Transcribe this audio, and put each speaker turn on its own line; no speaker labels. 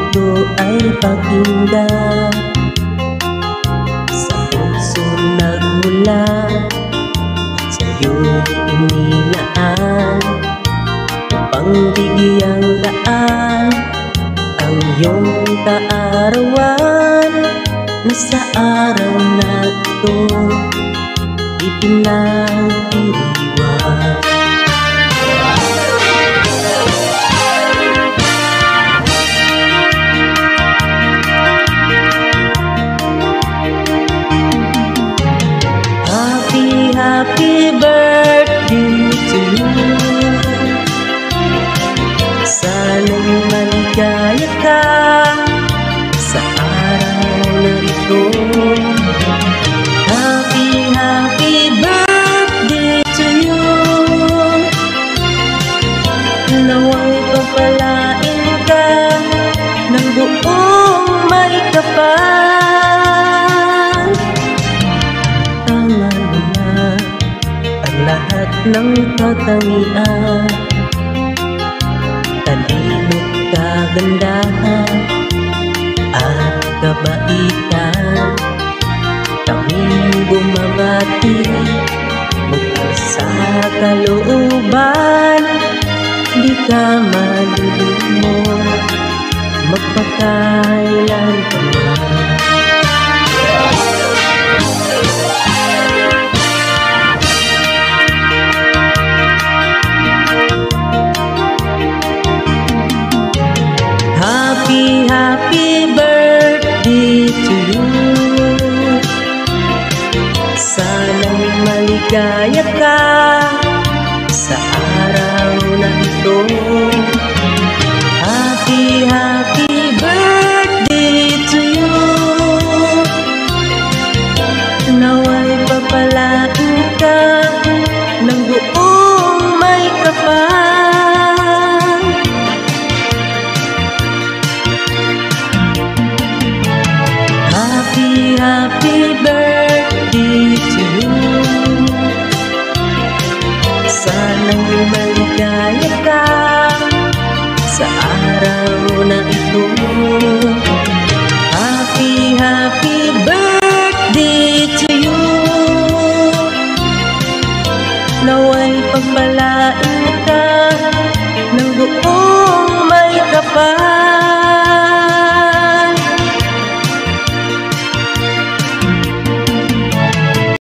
ito ay pakinggan. Sa puso nagmula at sa'yo'y inilaan, upang bigyang daan ang iyong kaarawan, na sa araw na ito ipinagdiriwang. Happy birthday to you. Sana'y maligaya ka sa araw na ito. Happy birthday to you. Nawa'y papalain ka ng buong may kapal. Tangan mo na ang lahat ng katangian, talino't kagandahan at kabaitan. Kaming bumabati mula sa kalooban, di ka malilimot magpakailan pa man. Happy birthday to you. Sana'y maligaya ka sa araw na ito. Happy birthday to you. Nawa'y papalain ka ng buong may kapal. Happy birthday to you. Sana'y maligaya ka sa araw na ito.